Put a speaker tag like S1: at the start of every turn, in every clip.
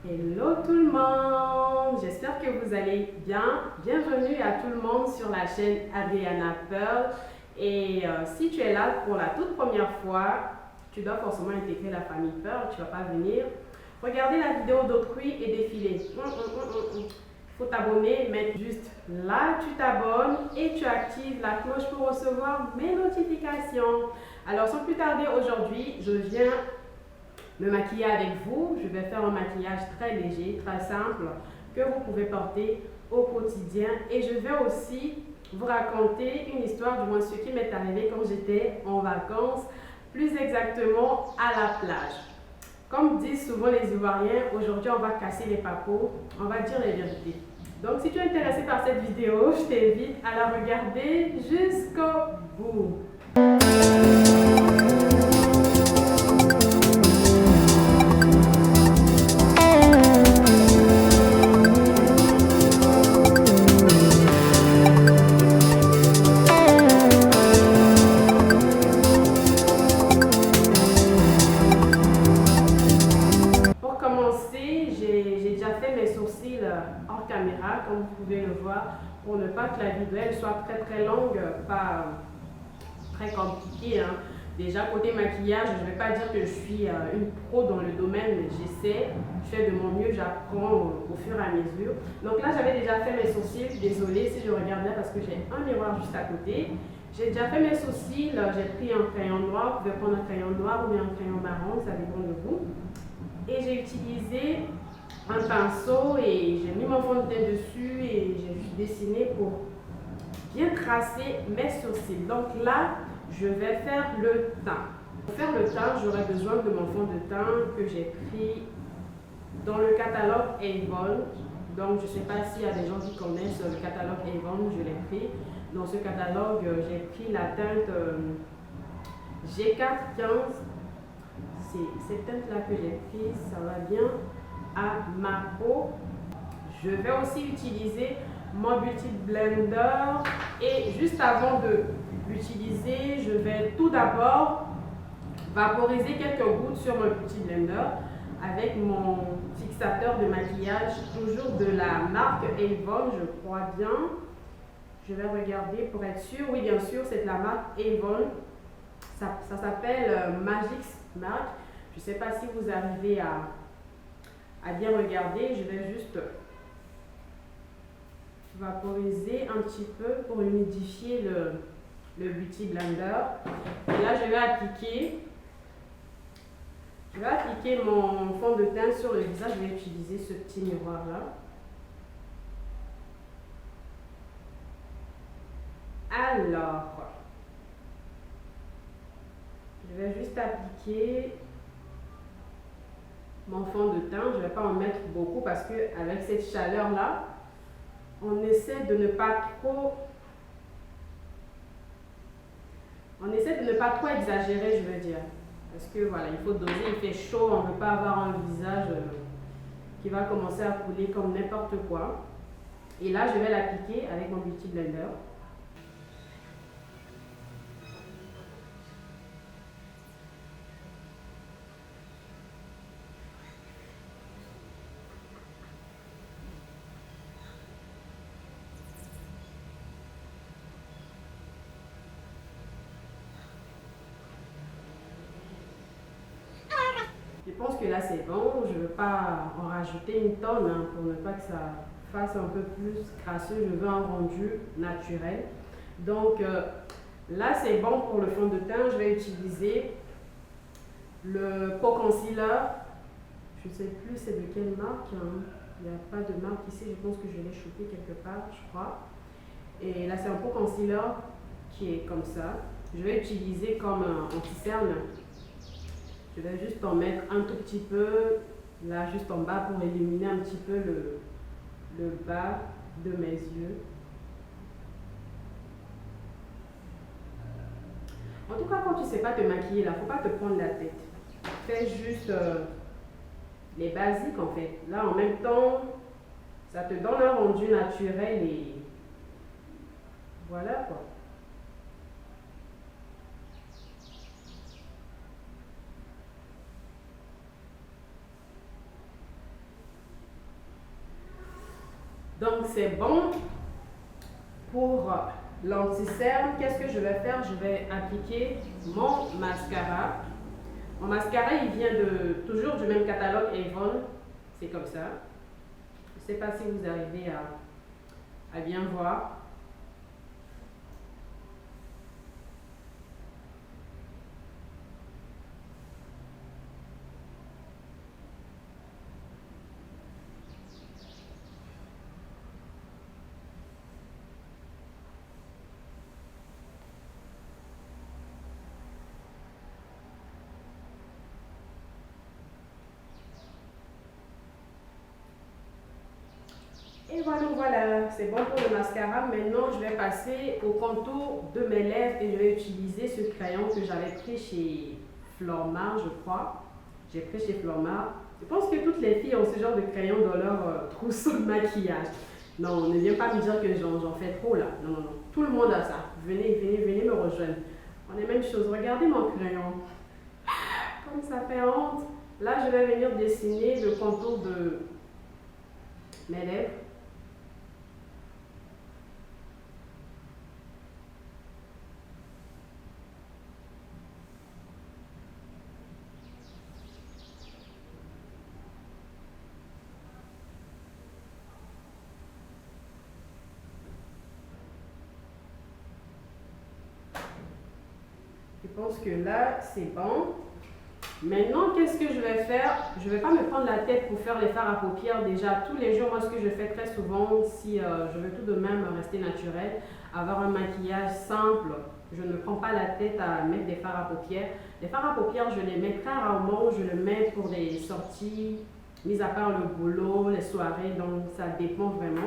S1: Hello tout le monde, j'espère que vous allez bien. Bienvenue à tout le monde sur la chaîne Adriana Pearl. Et si tu es là pour la toute première fois, tu dois forcément intégrer la famille Pearl. Tu ne vas pas venir regarder la vidéo d'autrui et défiler. Il faut t'abonner, mettre juste là, tu t'abonnes et tu actives la cloche pour recevoir mes notifications. Alors sans plus tarder, aujourd'hui, je viens me maquiller avec vous. Je vais faire un maquillage très léger, très simple, que vous pouvez porter au quotidien. Et je vais aussi vous raconter une histoire, du moins ce qui m'est arrivé quand j'étais en vacances, plus exactement à la plage. Comme disent souvent les Ivoiriens, aujourd'hui on va casser les papos, on va dire les vérités. Donc si tu es intéressé par cette vidéo, je t'invite à la regarder jusqu'au bout. Pour commencer, j'ai déjà fait mes sourcils hors caméra, comme vous pouvez le voir, pour ne pas que la vidéo elle soit très longue, pas très compliquée. Déjà, côté maquillage, je ne vais pas dire que je suis une pro dans le domaine, mais j'essaie, je fais de mon mieux, j'apprends au fur et à mesure. Donc là, j'avais déjà fait mes sourcils, désolée si je regarde là parce que j'ai un miroir juste à côté. J'ai déjà fait mes sourcils, j'ai pris un crayon noir, vous pouvez prendre un crayon noir ou bien un crayon marron, ça dépend de vous. Et j'ai utilisé un pinceau et j'ai mis mon fond de teint dessus et j'ai dessiné pour bien tracer mes sourcils. Donc là, je vais faire le teint. Pour faire le teint, j'aurai besoin de mon fond de teint que j'ai pris dans le catalogue Avon. Donc je ne sais pas s'il y a des gens qui connaissent le catalogue Avon, je l'ai pris. Dans ce catalogue, j'ai pris la teinte G415. C'est cette teinte-là que j'ai prise, ça va bien à ma peau. Je vais aussi utiliser mon Beauty Blender et juste avant de l'utiliser, je vais tout d'abord vaporiser quelques gouttes sur mon Beauty Blender avec mon fixateur de maquillage, toujours de la marque Avon, je crois bien. Je vais regarder pour être sûr. Oui, bien sûr, c'est de la marque Avon. Ça s'appelle Magix Mark. Je ne sais pas si vous arrivez à bien regarder. Je vais juste vaporiser un petit peu pour humidifier le Beauty Blender. Et là, je vais appliquer mon fond de teint sur le visage. Je vais utiliser ce petit miroir-là. Alors, je vais juste appliquer mon fond de teint. Je ne vais pas en mettre beaucoup parce que avec cette chaleur-là, on essaie de ne pas trop exagérer, je veux dire. Parce que voilà, il faut doser, il fait chaud, on ne veut pas avoir un visage qui va commencer à couler comme n'importe quoi. Et là, je vais l'appliquer avec mon Beauty Blender. Je pense que là c'est bon, je ne veux pas en rajouter une tonne pour ne pas que ça fasse un peu plus crasseux, je veux un rendu naturel. Donc là c'est bon pour le fond de teint, je vais utiliser le pot concealer, je ne sais plus c'est de quelle marque, il n'y a pas de marque ici, je pense que je l'ai chopé quelque part, je crois. Et là c'est un pot concealer qui est comme ça, je vais utiliser comme un anti-cerne. Je vais juste en mettre un tout petit peu, là juste en bas pour illuminer un petit peu le bas de mes yeux. En tout cas, quand tu ne sais pas te maquiller, là, il ne faut pas te prendre la tête. Fais juste les basiques en fait. Là, en même temps, ça te donne un rendu naturel et voilà quoi. Donc c'est bon pour l'anti-cerne. Qu'est-ce que je vais faire? Je vais appliquer mon mascara. Mon mascara, il vient toujours du même catalogue Avon. C'est comme ça. Je ne sais pas si vous arrivez à bien voir. Et voilà, c'est bon pour le mascara. Maintenant, je vais passer au contour de mes lèvres et je vais utiliser ce crayon que j'avais pris chez Flormar, je crois. J'ai pris chez Flormar. Je pense que toutes les filles ont ce genre de crayon dans leur trousseau de maquillage. Non, ne viens pas me dire que j'en fais trop là. Non, non, non. Tout le monde a ça. Venez me rejoindre. On est même chose. Regardez mon crayon. Comme ça fait honte. Là, je vais venir dessiner le contour de mes lèvres. Je pense que là, c'est bon. Maintenant, qu'est-ce que je vais faire? Je ne vais pas me prendre la tête pour faire les fards à paupières. Déjà, tous les jours, moi, ce que je fais très souvent, si je veux tout de même rester naturel, avoir un maquillage simple, je ne prends pas la tête à mettre des fards à paupières. Les fards à paupières, je les mets très rarement. Je les mets pour des sorties, mis à part le boulot, les soirées, donc ça dépend vraiment.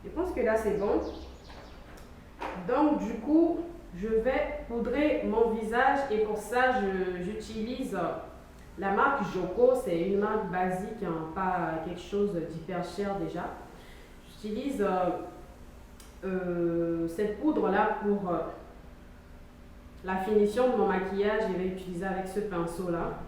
S1: Je pense que là c'est bon. Donc du coup, je vais poudrer mon visage et pour ça, j'utilise la marque Joko. C'est une marque basique, hein, pas quelque chose d'hyper cher déjà. J'utilise cette poudre là pour la finition de mon maquillage. Je vais utiliser avec ce pinceau là.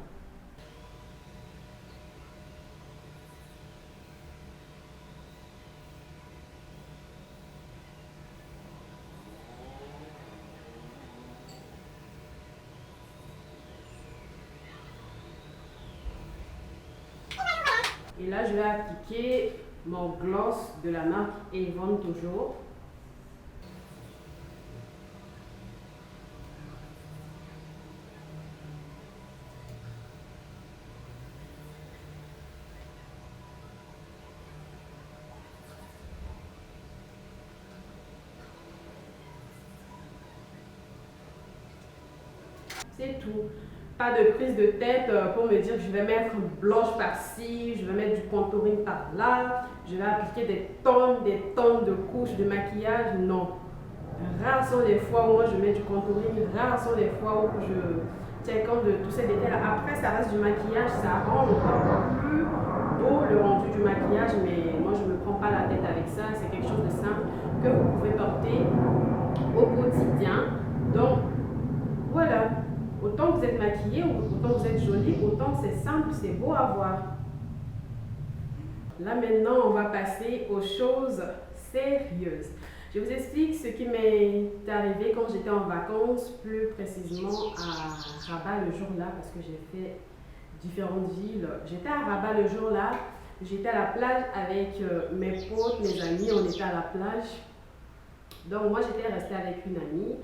S1: Et là, je vais appliquer mon gloss de la marque Avon toujours. C'est tout. Pas de prise de tête pour me dire que je vais mettre blanche par-ci, je vais mettre du contouring par-là, je vais appliquer des tonnes de couches de maquillage. Non. Rares sont les fois où moi je mets du contouring, rares sont les fois où je tiens compte de tous ces détails. Après, ça reste du maquillage, ça rend encore plus beau le rendu du maquillage, mais moi je ne me prends pas la tête avec ça. C'est quelque chose de simple que vous pouvez porter au quotidien. Donc, voilà. Autant vous êtes maquillée, autant vous êtes jolie, autant c'est simple, c'est beau à voir. Là maintenant, on va passer aux choses sérieuses. Je vous explique ce qui m'est arrivé quand j'étais en vacances, plus précisément à Rabat le jour-là, parce que j'ai fait différentes villes. J'étais à Rabat le jour-là, j'étais à la plage avec mes potes, mes amis, on était à la plage. Donc moi j'étais restée avec une amie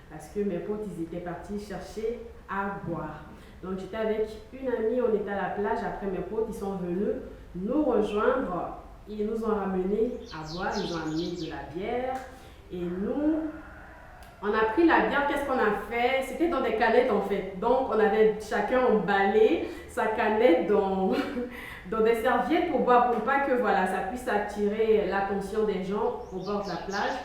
S1: parce que mes potes ils étaient partis chercher à boire. Donc j'étais avec une amie, on était à la plage, après mes potes ils sont venus nous rejoindre, ils nous ont ramenés à boire, ils ont amené de la bière et nous on a pris la bière. Qu'est-ce qu'on a fait? C'était dans des canettes en fait, donc on avait chacun emballé sa canette dans, dans des serviettes pour boire, pour pas que voilà, ça puisse attirer l'attention des gens au bord de la plage.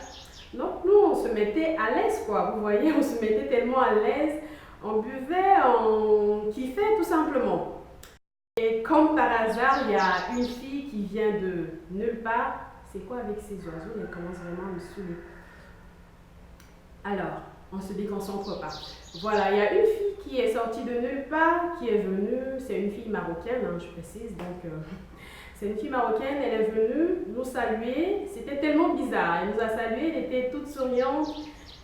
S1: Donc nous, on se mettait à l'aise, quoi. Vous voyez, on se mettait tellement à l'aise, on buvait, on kiffait tout simplement. Et comme par hasard, il y a une fille qui vient de nulle part. C'est quoi avec ces oiseaux? Elle commence vraiment à me saouler. Alors, on se déconcentre pas. Voilà, il y a une fille qui est sortie de nulle part, qui est venue. C'est une fille marocaine, hein, je précise. Donc, c'est une fille marocaine. Elle est venue nous saluer. C'était tellement bizarre. Elle nous a salué. Elle était toute souriante.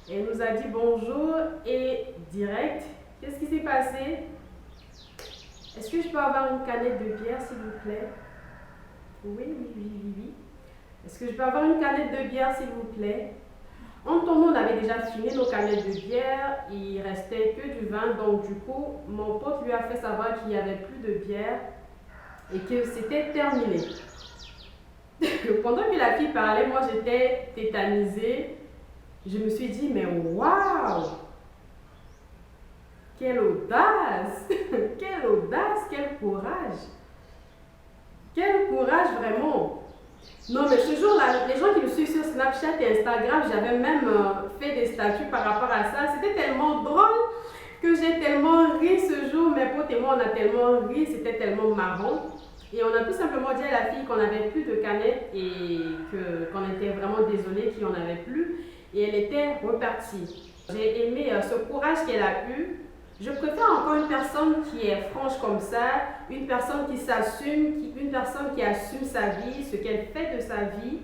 S1: Elle nous a dit bonjour et direct. Qu'est-ce qui s'est passé? Est-ce que je peux avoir une canette de bière, s'il vous plaît? Oui. Est-ce que je peux avoir une canette de bière, s'il vous plaît? En tournant, on avait déjà fini nos canettes de bière. Il restait que du vin. Donc, du coup, mon pote lui a fait savoir qu'il n'y avait plus de bière et que c'était terminé. Pendant que la fille parlait, moi, j'étais tétanisée. Je me suis dit, mais waouh! Quelle audace! Quelle audace! Quel courage! Quel courage vraiment! Non, mais ce jour-là, les gens qui me suivent sur Snapchat et Instagram, j'avais même fait des statuts par rapport à ça. C'était tellement drôle que j'ai tellement ri ce jour. Mes potes et moi, on a tellement ri, c'était tellement marrant. Et on a tout simplement dit à la fille qu'on n'avait plus de canettes et qu'on était vraiment désolé qu'il n'y en avait plus. Et elle était repartie. J'ai aimé ce courage qu'elle a eu. Je préfère encore une personne qui est franche comme ça, une personne qui s'assume, une personne qui assume sa vie, ce qu'elle fait de sa vie,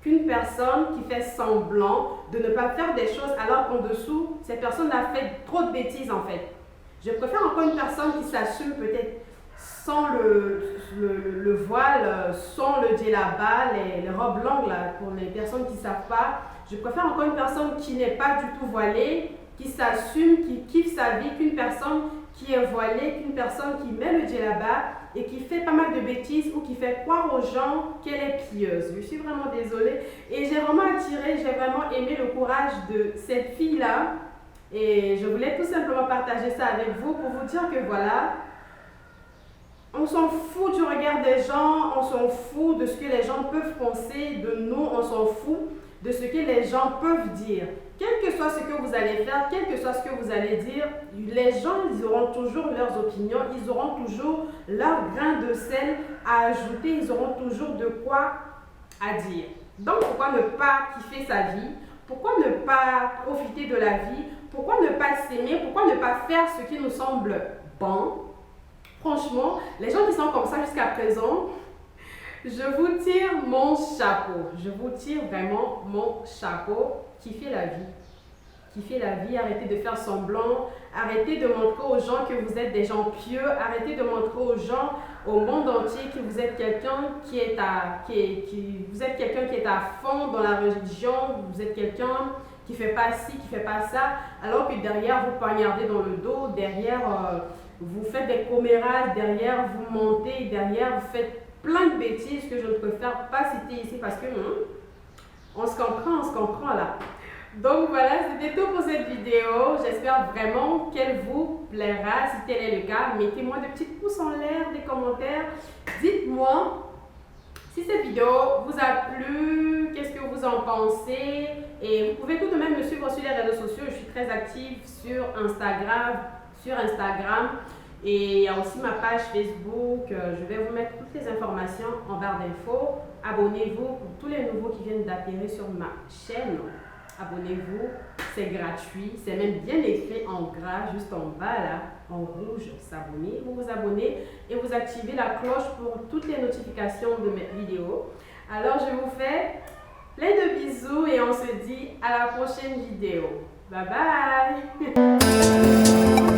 S1: qu'une personne qui fait semblant de ne pas faire des choses alors qu'en dessous, cette personne a fait trop de bêtises en fait. Je préfère encore une personne qui s'assume peut-être sans le voile, sans le djellaba, les robes longues là, pour les personnes qui ne savent pas. Je préfère encore une personne qui n'est pas du tout voilée, qui s'assume, qui kiffe sa vie, qu'une personne qui est voilée, qu'une personne qui met le djellaba et qui fait pas mal de bêtises ou qui fait croire aux gens qu'elle est pieuse. Je suis vraiment désolée et j'ai vraiment aimé le courage de cette fille-là et je voulais tout simplement partager ça avec vous pour vous dire que voilà, on s'en fout du regard des gens, on s'en fout de ce que les gens peuvent penser de nous, on s'en fout de ce que les gens peuvent dire. Quel que soit ce que vous allez faire, quel que soit ce que vous allez dire, les gens, ils auront toujours leurs opinions, ils auront toujours leur grain de sel à ajouter, ils auront toujours de quoi à dire. Donc, pourquoi ne pas kiffer sa vie? Pourquoi ne pas profiter de la vie? Pourquoi ne pas s'aimer? Pourquoi ne pas faire ce qui nous semble bon? Franchement, les gens qui sont comme ça jusqu'à présent, je vous tire mon chapeau. Je vous tire vraiment mon chapeau. Kiffez la vie. Kiffez la vie. Arrêtez de faire semblant. Arrêtez de montrer aux gens que vous êtes des gens pieux. Arrêtez de montrer aux gens, au monde entier, que vous êtes quelqu'un qui est à fond dans la religion. Vous êtes quelqu'un qui fait pas ci, qui fait pas ça. Alors que derrière, vous poignardez dans le dos. Derrière, vous faites des commérages. Derrière, vous mentez. Derrière, vous faites plein de bêtises que je ne préfère pas citer ici parce que on se comprend là. Donc voilà, c'était tout pour cette vidéo. J'espère vraiment qu'elle vous plaira. Si tel est le cas, mettez-moi des petits pouces en l'air, des commentaires. Dites-moi si cette vidéo vous a plu, qu'est-ce que vous en pensez. Et vous pouvez tout de même me suivre sur les réseaux sociaux. Je suis très active sur Instagram. Et il y a aussi ma page Facebook. Je vais vous mettre toutes les informations en barre d'infos. Abonnez-vous pour tous les nouveaux qui viennent d'atterrir sur ma chaîne. Abonnez-vous, c'est gratuit. C'est même bien écrit en gras, juste en bas là, en rouge, s'abonner. Vous vous abonnez et vous activez la cloche pour toutes les notifications de mes vidéos. Alors je vous fais plein de bisous et on se dit à la prochaine vidéo. Bye bye!